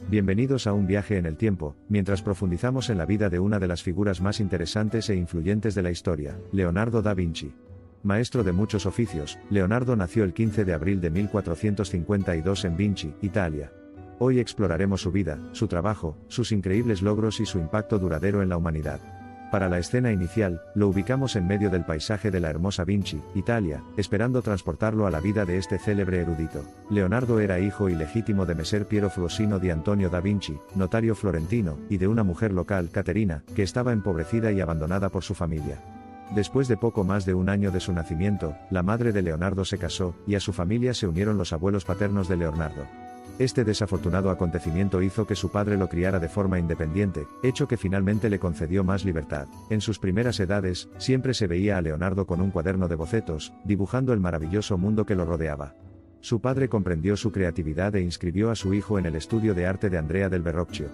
Bienvenidos a un viaje en el tiempo, mientras profundizamos en la vida de una de las figuras más interesantes e influyentes de la historia, Leonardo da Vinci. Maestro de muchos oficios, Leonardo nació el 15 de abril de 1452 en Vinci, Italia. Hoy exploraremos su vida, su trabajo, sus increíbles logros y su impacto duradero en la humanidad. Para la escena inicial, lo ubicamos en medio del paisaje de la hermosa Vinci, Italia, esperando transportarlo a la vida de este célebre erudito. Leonardo era hijo ilegítimo de Messer Piero Frosino di Antonio da Vinci, notario florentino, y de una mujer local, Caterina, que estaba empobrecida y abandonada por su familia. Después de poco más de un año de su nacimiento, la madre de Leonardo se casó, y a su familia se unieron los abuelos paternos de Leonardo. Este desafortunado acontecimiento hizo que su padre lo criara de forma independiente, hecho que finalmente le concedió más libertad. En sus primeras edades, siempre se veía a Leonardo con un cuaderno de bocetos, dibujando el maravilloso mundo que lo rodeaba. Su padre comprendió su creatividad e inscribió a su hijo en el estudio de arte de Andrea del Verrocchio.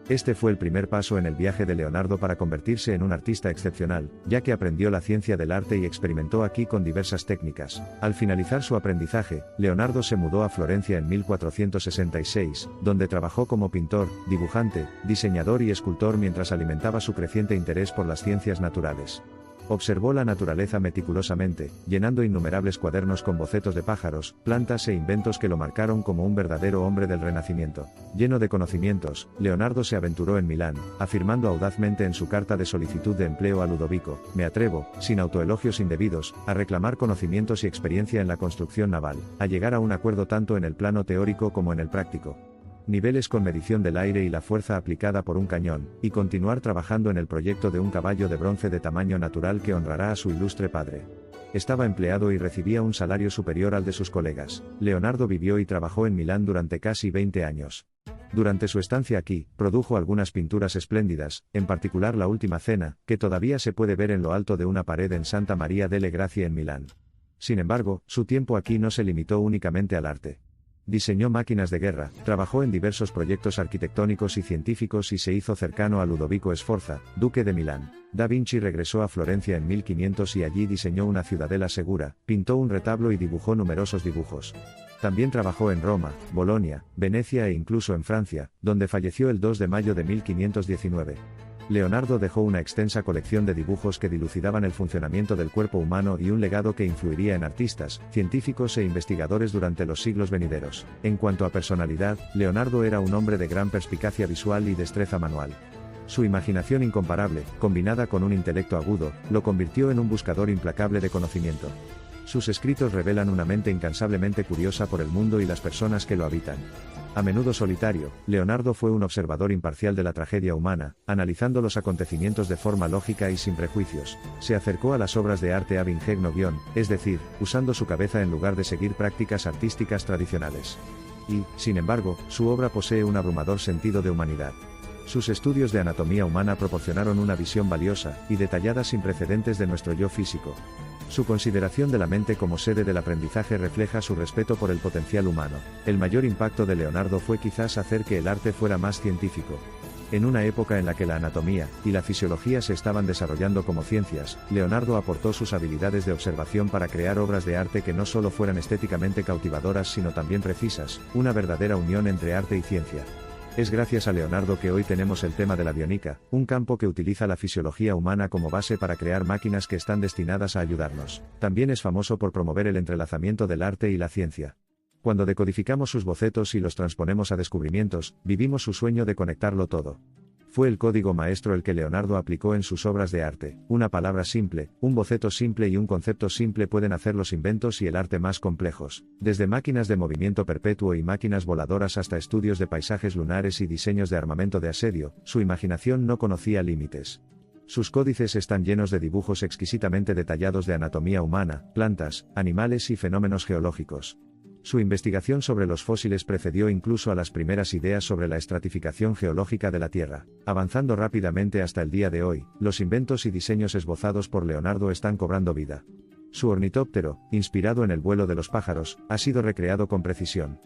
Este fue el primer paso en el viaje de Leonardo para convertirse en un artista excepcional, ya que aprendió la ciencia del arte y experimentó aquí con diversas técnicas. Al finalizar su aprendizaje, Leonardo se mudó a Florencia en 1466, donde trabajó como pintor, dibujante, diseñador y escultor mientras alimentaba su creciente interés por las ciencias naturales. Observó la naturaleza meticulosamente, llenando innumerables cuadernos con bocetos de pájaros, plantas e inventos que lo marcaron como un verdadero hombre del Renacimiento. Lleno de conocimientos, Leonardo se aventuró en Milán, afirmando audazmente en su carta de solicitud de empleo a Ludovico: "Me atrevo, sin autoelogios indebidos, a reclamar conocimientos y experiencia en la construcción naval, a llegar a un acuerdo tanto en el plano teórico como en el práctico. Niveles con medición del aire y la fuerza aplicada por un cañón, y continuar trabajando en el proyecto de un caballo de bronce de tamaño natural que honrará a su ilustre padre". Estaba empleado y recibía un salario superior al de sus colegas. Leonardo vivió y trabajó en Milán durante casi 20 años. Durante su estancia aquí, produjo algunas pinturas espléndidas, en particular la Última Cena, que todavía se puede ver en lo alto de una pared en Santa Maria delle Grazie en Milán. Sin embargo, su tiempo aquí no se limitó únicamente al arte. Diseñó máquinas de guerra, trabajó en diversos proyectos arquitectónicos y científicos y se hizo cercano a Ludovico Sforza, duque de Milán. Da Vinci regresó a Florencia en 1500 y allí diseñó una ciudadela segura, pintó un retablo y dibujó numerosos dibujos. También trabajó en Roma, Bolonia, Venecia e incluso en Francia, donde falleció el 2 de mayo de 1519. Leonardo dejó una extensa colección de dibujos que dilucidaban el funcionamiento del cuerpo humano y un legado que influiría en artistas, científicos e investigadores durante los siglos venideros. En cuanto a personalidad, Leonardo era un hombre de gran perspicacia visual y destreza manual. Su imaginación incomparable, combinada con un intelecto agudo, lo convirtió en un buscador implacable de conocimiento. Sus escritos revelan una mente incansablemente curiosa por el mundo y las personas que lo habitan. A menudo solitario, Leonardo fue un observador imparcial de la tragedia humana, analizando los acontecimientos de forma lógica y sin prejuicios. Se acercó a las obras de arte ab ingegno, es decir, usando su cabeza en lugar de seguir prácticas artísticas tradicionales. Y, sin embargo, su obra posee un abrumador sentido de humanidad. Sus estudios de anatomía humana proporcionaron una visión valiosa y detallada sin precedentes de nuestro yo físico. Su consideración de la mente como sede del aprendizaje refleja su respeto por el potencial humano. El mayor impacto de Leonardo fue quizás hacer que el arte fuera más científico. En una época en la que la anatomía y la fisiología se estaban desarrollando como ciencias, Leonardo aportó sus habilidades de observación para crear obras de arte que no solo fueran estéticamente cautivadoras sino también precisas, una verdadera unión entre arte y ciencia. Es gracias a Leonardo que hoy tenemos el tema de la bionica, un campo que utiliza la fisiología humana como base para crear máquinas que están destinadas a ayudarnos. También es famoso por promover el entrelazamiento del arte y la ciencia. Cuando decodificamos sus bocetos y los transponemos a descubrimientos, vivimos su sueño de conectarlo todo. Fue el código maestro el que Leonardo aplicó en sus obras de arte. Una palabra simple, un boceto simple y un concepto simple pueden hacer los inventos y el arte más complejos. Desde máquinas de movimiento perpetuo y máquinas voladoras hasta estudios de paisajes lunares y diseños de armamento de asedio, su imaginación no conocía límites. Sus códices están llenos de dibujos exquisitamente detallados de anatomía humana, plantas, animales y fenómenos geológicos. Su investigación sobre los fósiles precedió incluso a las primeras ideas sobre la estratificación geológica de la Tierra. Avanzando rápidamente hasta el día de hoy, los inventos y diseños esbozados por Leonardo están cobrando vida. Su ornitóptero, inspirado en el vuelo de los pájaros, ha sido recreado con precisión.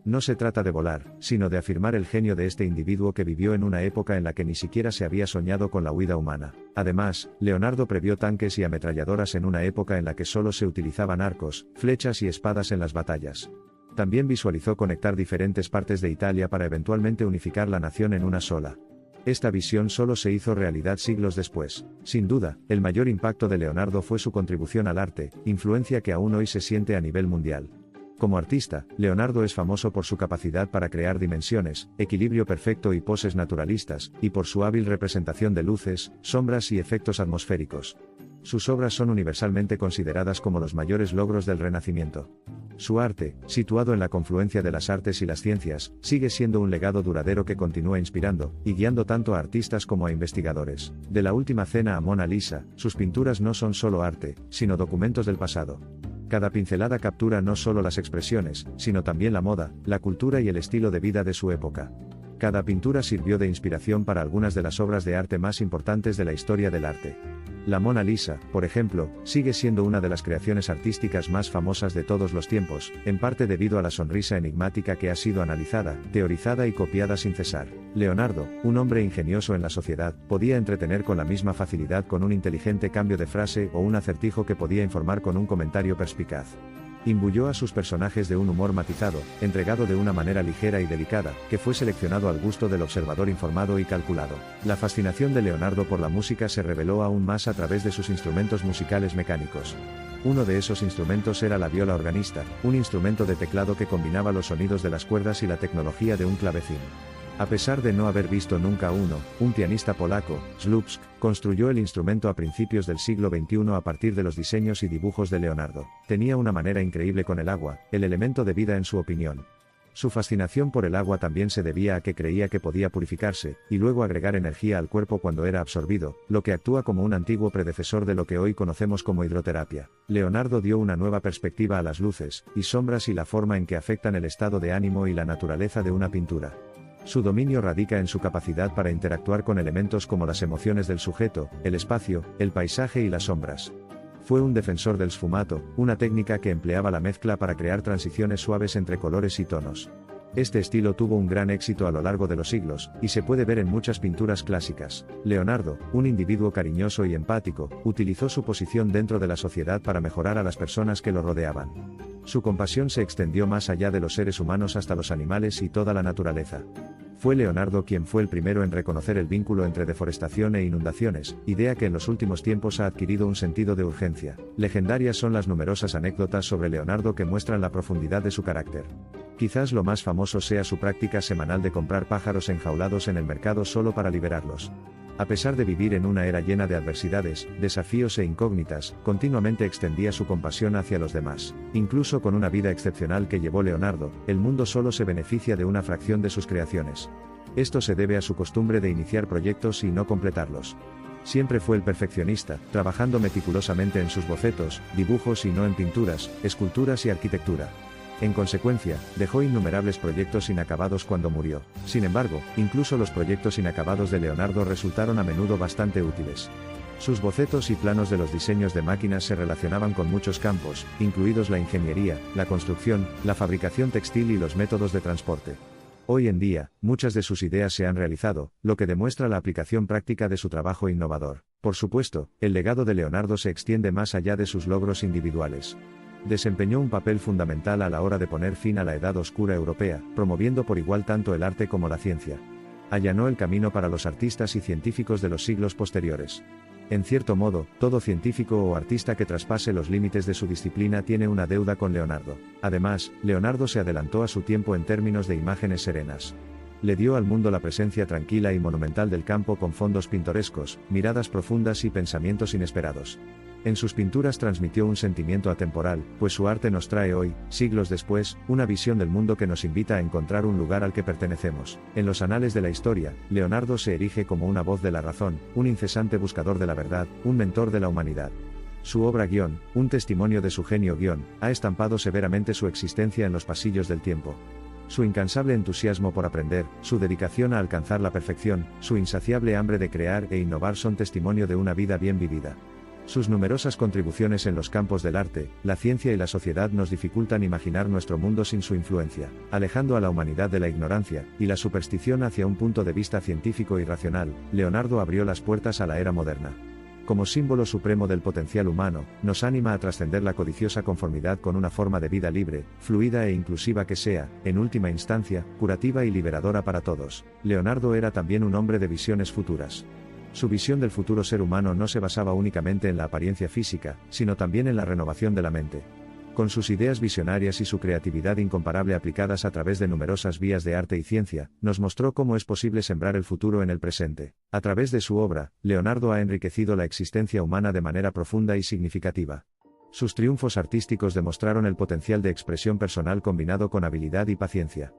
No se trata de volar, sino de afirmar el genio de este individuo que vivió en una época en la que ni siquiera se había soñado con la huida humana. Además, Leonardo previó tanques y ametralladoras en una época en la que solo se utilizaban arcos, flechas y espadas en las batallas. También visualizó conectar diferentes partes de Italia para eventualmente unificar la nación en una sola. Esta visión solo se hizo realidad siglos después. Sin duda, el mayor impacto de Leonardo fue su contribución al arte, influencia que aún hoy se siente a nivel mundial. Como artista, Leonardo es famoso por su capacidad para crear dimensiones, equilibrio perfecto y poses naturalistas, y por su hábil representación de luces, sombras y efectos atmosféricos. Sus obras son universalmente consideradas como los mayores logros del Renacimiento. Su arte, situado en la confluencia de las artes y las ciencias, sigue siendo un legado duradero que continúa inspirando y guiando tanto a artistas como a investigadores. De la Última Cena a Mona Lisa, sus pinturas no son solo arte, sino documentos del pasado. Cada pincelada captura no solo las expresiones, sino también la moda, la cultura y el estilo de vida de su época. Cada pintura sirvió de inspiración para algunas de las obras de arte más importantes de la historia del arte. La Mona Lisa, por ejemplo, sigue siendo una de las creaciones artísticas más famosas de todos los tiempos, en parte debido a la sonrisa enigmática que ha sido analizada, teorizada y copiada sin cesar. Leonardo, un hombre ingenioso en la sociedad, podía entretener con la misma facilidad con un inteligente cambio de frase o un acertijo que podía informar con un comentario perspicaz. Imbuyó a sus personajes de un humor matizado, entregado de una manera ligera y delicada, que fue seleccionado al gusto del observador informado y calculado. La fascinación de Leonardo por la música se reveló aún más a través de sus instrumentos musicales mecánicos. Uno de esos instrumentos era la viola organista, un instrumento de teclado que combinaba los sonidos de las cuerdas y la tecnología de un clavecín. A pesar de no haber visto nunca uno, un pianista polaco, Słupsk, construyó el instrumento a principios del siglo XXI a partir de los diseños y dibujos de Leonardo. Tenía una manera increíble con el agua, el elemento de vida en su opinión. Su fascinación por el agua también se debía a que creía que podía purificarse, y luego agregar energía al cuerpo cuando era absorbido, lo que actúa como un antiguo predecesor de lo que hoy conocemos como hidroterapia. Leonardo dio una nueva perspectiva a las luces, y sombras y la forma en que afectan el estado de ánimo y la naturaleza de una pintura. Su dominio radica en su capacidad para interactuar con elementos como las emociones del sujeto, el espacio, el paisaje y las sombras. Fue un defensor del sfumato, una técnica que empleaba la mezcla para crear transiciones suaves entre colores y tonos. Este estilo tuvo un gran éxito a lo largo de los siglos, y se puede ver en muchas pinturas clásicas. Leonardo, un individuo cariñoso y empático, utilizó su posición dentro de la sociedad para mejorar a las personas que lo rodeaban. Su compasión se extendió más allá de los seres humanos hasta los animales y toda la naturaleza. Fue Leonardo quien fue el primero en reconocer el vínculo entre deforestación e inundaciones, idea que en los últimos tiempos ha adquirido un sentido de urgencia. Legendarias son las numerosas anécdotas sobre Leonardo que muestran la profundidad de su carácter. Quizás lo más famoso sea su práctica semanal de comprar pájaros enjaulados en el mercado solo para liberarlos. A pesar de vivir en una era llena de adversidades, desafíos e incógnitas, continuamente extendía su compasión hacia los demás. Incluso con una vida excepcional que llevó Leonardo, el mundo solo se beneficia de una fracción de sus creaciones. Esto se debe a su costumbre de iniciar proyectos y no completarlos. Siempre fue el perfeccionista, trabajando meticulosamente en sus bocetos, dibujos y no en pinturas, esculturas y arquitectura. En consecuencia, dejó innumerables proyectos inacabados cuando murió. Sin embargo, incluso los proyectos inacabados de Leonardo resultaron a menudo bastante útiles. Sus bocetos y planos de los diseños de máquinas se relacionaban con muchos campos, incluidos la ingeniería, la construcción, la fabricación textil y los métodos de transporte. Hoy en día, muchas de sus ideas se han realizado, lo que demuestra la aplicación práctica de su trabajo innovador. Por supuesto, el legado de Leonardo se extiende más allá de sus logros individuales. Desempeñó un papel fundamental a la hora de poner fin a la Edad Oscura europea, promoviendo por igual tanto el arte como la ciencia. Allanó el camino para los artistas y científicos de los siglos posteriores. En cierto modo, todo científico o artista que traspase los límites de su disciplina tiene una deuda con Leonardo. Además, Leonardo se adelantó a su tiempo en términos de imágenes serenas. Le dio al mundo la presencia tranquila y monumental del campo con fondos pintorescos, miradas profundas y pensamientos inesperados. En sus pinturas transmitió un sentimiento atemporal, pues su arte nos trae hoy, siglos después, una visión del mundo que nos invita a encontrar un lugar al que pertenecemos. En los anales de la historia, Leonardo se erige como una voz de la razón, un incesante buscador de la verdad, un mentor de la humanidad. Su obra un testimonio de su genio ha estampado severamente su existencia en los pasillos del tiempo. Su incansable entusiasmo por aprender, su dedicación a alcanzar la perfección, su insaciable hambre de crear e innovar son testimonio de una vida bien vivida. Sus numerosas contribuciones en los campos del arte, la ciencia y la sociedad nos dificultan imaginar nuestro mundo sin su influencia, alejando a la humanidad de la ignorancia y la superstición hacia un punto de vista científico y racional. Leonardo abrió las puertas a la era moderna. como símbolo supremo del potencial humano, nos anima a trascender la codiciosa conformidad con una forma de vida libre, fluida e inclusiva que sea, en última instancia, curativa y liberadora para todos. Leonardo era también un hombre de visiones futuras. Su visión del futuro ser humano no se basaba únicamente en la apariencia física, sino también en la renovación de la mente. Con sus ideas visionarias y su creatividad incomparable aplicadas a través de numerosas vías de arte y ciencia, nos mostró cómo es posible sembrar el futuro en el presente. A través de su obra, Leonardo ha enriquecido la existencia humana de manera profunda y significativa. Sus triunfos artísticos demostraron el potencial de expresión personal combinado con habilidad y paciencia.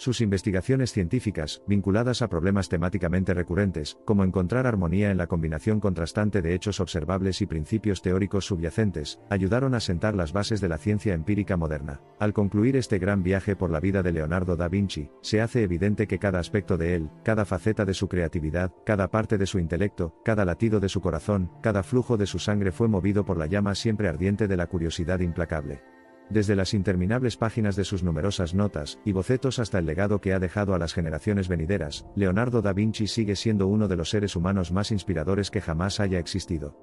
Sus investigaciones científicas, vinculadas a problemas temáticamente recurrentes, como encontrar armonía en la combinación contrastante de hechos observables y principios teóricos subyacentes, ayudaron a sentar las bases de la ciencia empírica moderna. Al concluir este gran viaje por la vida de Leonardo da Vinci, se hace evidente que cada aspecto de él, cada faceta de su creatividad, cada parte de su intelecto, cada latido de su corazón, cada flujo de su sangre fue movido por la llama siempre ardiente de la curiosidad implacable. Desde las interminables páginas de sus numerosas notas y bocetos hasta el legado que ha dejado a las generaciones venideras, Leonardo da Vinci sigue siendo uno de los seres humanos más inspiradores que jamás haya existido.